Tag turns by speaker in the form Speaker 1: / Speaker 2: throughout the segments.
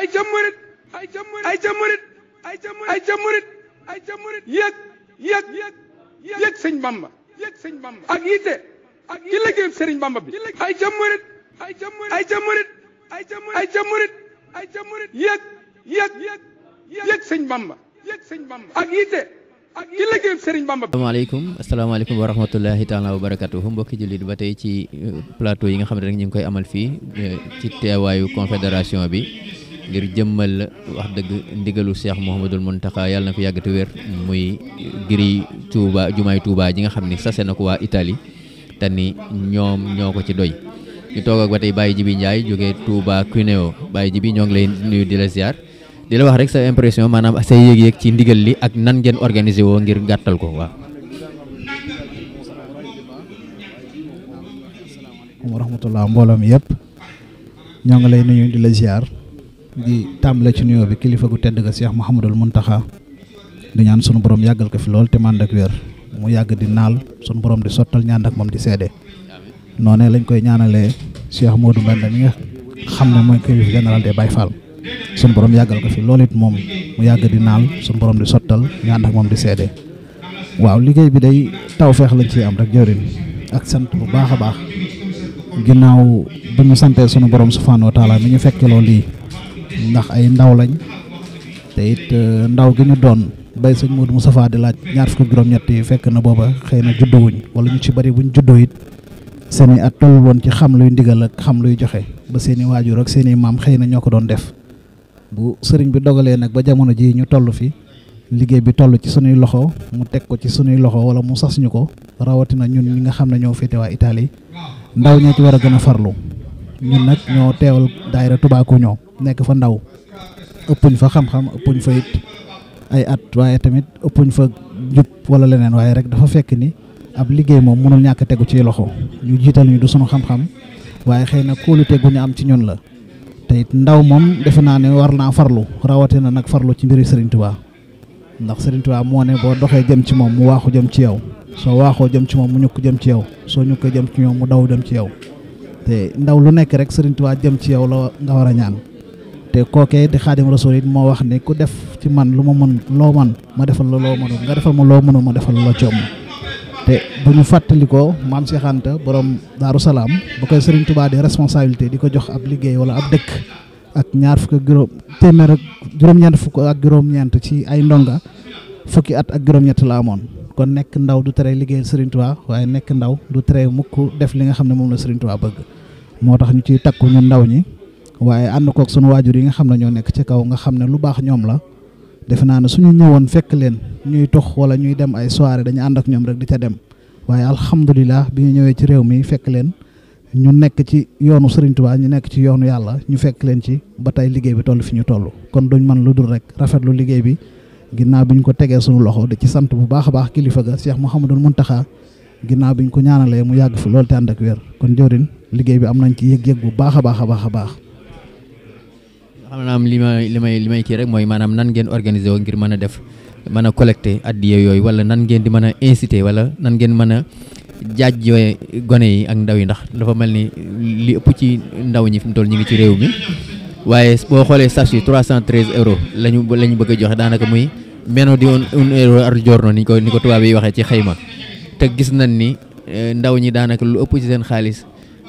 Speaker 1: ay ca murit ay ca murit ay ca murit ay ca murit ay ca murit ay ca murit yëg sëñ Bamba ak yitte ci liggéeyam sëriñ Bamba bi ay ca murit ay ca murit ay ca murit ay ca murit ay ca murit ay ca murit yëg sëñ Bamba ak yitte ci liggéeyam sëriñ Bamba bi.
Speaker 2: asalaamaaleykum wa rahmatullahi taala wa barakatuhu mbokki jullit ba tey ci plateau yi nga xam ne rek ñu ngi koy amal fii ci teewaayu confédération bi ngir jëmmal wax dëgg ndigalu Cheikh Mouhamadoul Mountakha yàlla na fi yàgg te wér muy giri Touba jumaay Touba ji nga xam ni sase na ko waa Italie te ni ñoom ñoo ko ci doy ñu toog ak ba tey Baye Djibi Ndiaye jógee Touba Cuneo Baye Djibi ñoo ngi lay nuyu di la ziar di la wax rek sa impression maanaam say yëg-yëg ci ndigal li ak nan ngeen organisé woo ngir gàttal ko waaw.
Speaker 3: wa rahmatullah mbooloo mi yëpp ñoo ngi lay nuyu di la ziar di tàmbale ci nuyoo bi kilifa gu tedd ga Cheikh Mouhamadoul Mountakha di ñaan sunu borom yàggal ko fi lool te mànd ak wér mu yàgg di naal sunu borom di sottal ñaan ak moom di seede noonee lañ koy ñaanalee Cheikh Modou Mbenda mi nga xam ne mooy kilifa général des Baye Fall sunu borom yàggal ko fi loolu it moom mu yàgg di naal sunu borom di sottal ñaan ak moom di seede waaw liggéey bi day tawfeex lañ ciy am rek jëriñ ak sant bu baax a baax ginnaaw bu ñu santee sunu borom subhanahu wa taala mi ñu fekkeloo lii ndax ay ndaw lañ te it ndaw gi ñu doon bay sëñ Modou Moustapha di laaj ñaar fukk juróom-ñett yi fekk na booba xëy na juddowuñ wala ñu ci bari buñ juddoo it seeni at toll woon ci xam luy ndigal ak xam luy joxe ba seeni waajur ak seeni maam xëy na ñoo ko doon def bu sëriñ bi dogalee nag ba jamono ji ñu toll fi liggéey bi toll ci sunuy loxo mu teg ko ci sunuy loxo wala mu sas ñu ko rawatina ñun ñi nga xam ne ñoo féete waa Italie ndaw ñoo ci war a gën a farlu ñun nag ñoo teewal daayira Touba Cuneo nekk fa ndaw ëppuñ fa xam-xam ëppuñ fa it ay at waaye tamit ëppuñ fa jub wala leneen waaye rek dafa fekk ni ab liggéey moom mënul ñàkk tegu ci loxo ñu jiital ñu du sunu xam-xam waaye xëy na kóolute gu ñu am ci ñun la te it ndaw moom defe naa ne war naa farlu rawatina nag farlu ci mbiri Serigne Touba ndax Serigne Touba moo ne boo doxee jëm ci moom mu waaxu jëm ci yow soo waaxoo jëm ci moom mu ñukk jëm ci yow soo ñukkee jëm ci ñoom mu daw jëm ci yow te ndaw lu nekk rek Serigne Touba jëm ci yow la nga war a ñaan te kookee di Xaadim Rasul it moo wax ne ku def ci man lu ma mën loo man ma defal la loo mënul nga defal ma loo mënul ma defal la coom te bu ñu fàttalikoo maam Cheikh Anta borom Daaru Salaam ba koy Serigne Touba di responsabilité di ko jox ab liggéey wala ab dëkk ak ñaar fukk ak téeméer ak juróom-ñeent fukk ak juróom-ñeent ci ay ndonga fukki at ak juróom-ñett la amoon kon nekk ndaw du tere liggéeyal Serigne Touba waaye nekk ndaw du tere mukk def li nga xam ne moom la Serigne Touba bëgg moo tax ñu ciy takku ñun ndaw ñi waaye ànd kook sunu waajur yi nga xam ne ñoo nekk ci kaw nga xam ne lu baax ñoom la defe naa ne suñu ñëwoon fekk leen ñuy tox wala ñuy dem ay soirée dañu ànd ak ñoom rek di ca dem waaye alhamdulilah bi ñu ñëwee ci réew mi fekk leen ñu nekk ci yoonu Serigne Touba ñu nekk ci yoonu yàlla ñu fekk leen ci ba tey liggéey bi toll fi ñu toll kon duñ mën lu dul rek rafetlu liggéey bi ginnaaw bi ñu ko tegee sunu loxo di ci sant bu baax a baax kilifa ga Cheikh Mouhamadoul Mountakha ginnaaw bi ñu ko ñaanalee mu yàgg fi loolu te ànd ak wér kon jëwriñ liggéey bi am nañ ci yëg-yëg bu baax a baax a baax a baax.
Speaker 2: xam naa li may kii rek mooy maanaam nan ngeen organisé woo ngir mën a def mën a collecté addiya yooyu wala nan ngeen di mën a incité wala nan ngeen mën a jaajjooy gone yi ak ndaw yi ndax dafa mel ni li ëpp ci ndaw ñi fi mu toll ñu ngi ci réew mi waaye boo xoolee sachet yi 313 euros lañu bëgg a joxe daanaka muy meno di un euro al giorno ni ko tubaab yi waxee ci xayma te gis nañ ni ndaw ñi daanaka lu ëpp ci seen xaalis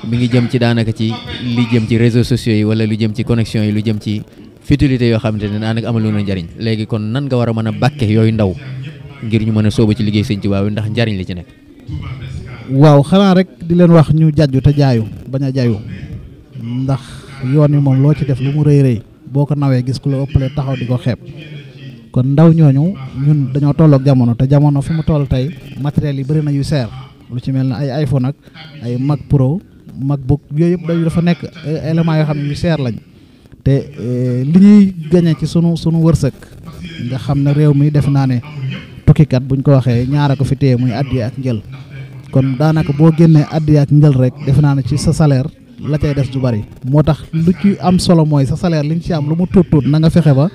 Speaker 2: mi ngi jëm ci daanaka ci li jëm ci réseaux sociaux yi wala lu jëm ci connexion yi lu jëm ci futilité yoo xamante ne daanaka amalu na njariñ léegi kon nan nga war a mën a bàkke yooyu ndaw ngir ñu mën a sóobu ci liggéey Sëñ Tuubaa ndax njariñ li ci nekk.
Speaker 3: waaw xanaa rek di leen wax ñu jàjju te jaayu bañ a jayu ndax yoon wi moom loo ci def lu mu rëy rëy boo ko nawee gis ku la ëppale taxaw di ko xeeb kon ndaw ñooñu ñun dañoo tolloog jamono te jamono fi mu toll tey matériel yi bëri na yu seer lu ci mel ne ay iPhone ak ay Mac Pro MacBook yooyu yëpp dañu dafa nekk éléments yoo xam ne yu seer lañ te li ñuy gañe ci sunu wërsëg nga xam ne réew mi def naa ne tukkikat buñ ko waxee ñaara ko fi téye muy addiya ak njël kon daanaka boo génnee addiya ak njël rek def naa ne ci sa salaire la cay des du bari moo tax lu ci am solo mooy sa salaire li nga ci am lu mu tuut tuut na nga fexe ba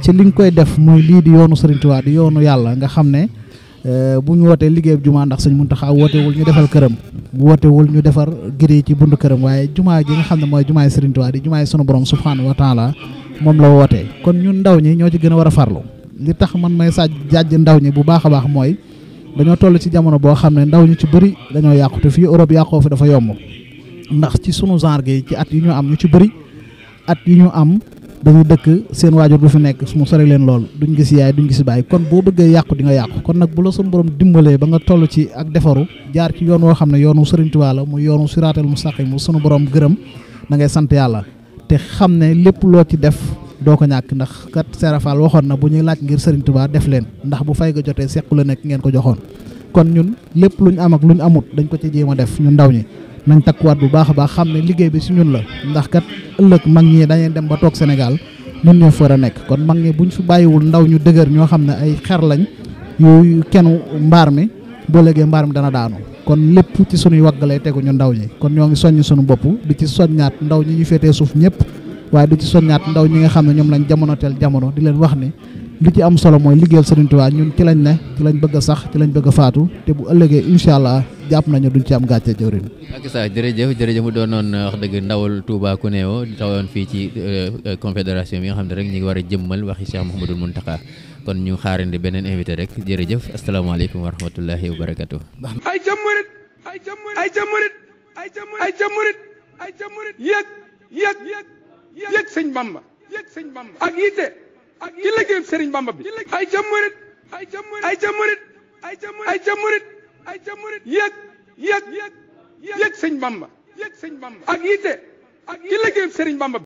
Speaker 3: ci li nga koy def muy lii di yoonu Serigne Touba di yoonu yàlla nga xam ne bu ñu wootee liggéey jumaa ndax Sëñ Muntaxa wootewul ñu defal këram wootewul ñu defar giri ci buntu këram waaye jumaa ji nga xam ne mooy jumaay Serigne Touba di jumaay sunu borom subhanahu wa taala moom la wootee kon ñun ndaw ñi ñoo ci gën a war a farlu li tax man may jàjj ndaw ñi bu baax a baax mooy dañoo toll ci jamono boo xam ne ndaw ñu ci bëri dañoo yàqu te fii Europe yàqoo fi dafa yomb ndax ci sunu genre gi ci at yi ñu am ñu ci bëri at yi ñu am dañuy dëkk seen waajur du fi nekk mu sori leen lool duñ gis yaay duñ gis baay kon boo bëggee yàqu di nga yàqu kon nag bu la suñu borom dimbalee ba nga toll ci ak defaru jaar ci yoon woo xam ne yoonu Sëriñ Tuubaa la mu yoonu siraatal mustaqim mu sunu borom gërëm da ngay sant yàlla te xam ne lépp loo ci def doo ko ñàkk ndax kat Serafal waxoon na bu ñuy laaj ngir Sëriñ Tuubaa def leen ndax bu fay ga jotee sequ la nekk ngeen ko joxoon kon ñun lépp luñ am ak luñ amut dañ ko ci jéem a def ñun ndaw ñi nañ takkuwaat bu baax a baax xam ne liggéey bi si ñun la ndax kat ëllëg mag ñi dañuy dem ba toog Sénégal ñun ñoo fa war a nekk kon mag ñi buñ fi bàyyiwul ndaw ñu dëgër ñoo xam ne ay xer lañ yu kenu mbaar mi boo léegee mbaar mi dana daanu kon lépp ci sunuy wagg lay tegu ñu ndaw ñi kon ñoo ngi soññ sunu bopp di ci soññaat ndaw ñi ñu féetee suuf ñëpp waaye di ci soññaat ndaw ñi nga xam ne ñoom lañ jamonoteel jamono di leen wax ni li ci am solo mooy liggéeyal Sëriñ Tuubaa ñun ci lañ ne ci lañ bëgg a sax ci lañ bëgg a faatu te bu ëllëgee incha allah jàpp nañu duñ ci am gàcce jëwrin
Speaker 2: ak sa jërëjëf mu doonoon wax dëgg ndawal Touba Kunéo di tawoon fii ci confédération bi nga xam ne rek ñu ngi war a jëmmal waxi Cheikh Mouhamadoul Mountakha kon ñu xaarandi beneen invité rek jërëjëf asalaamaaleykum wa rahmatullahi wa barakatuh
Speaker 1: ay jamurit ay jamurit ay jamurit yëg sëñ Bamba ak yitte ci liggéeyam Sëriñ Bamba bi ay jamurit yëg sëñ Bamba ak yitte ci liggéeyam Sëriñ Bamba bi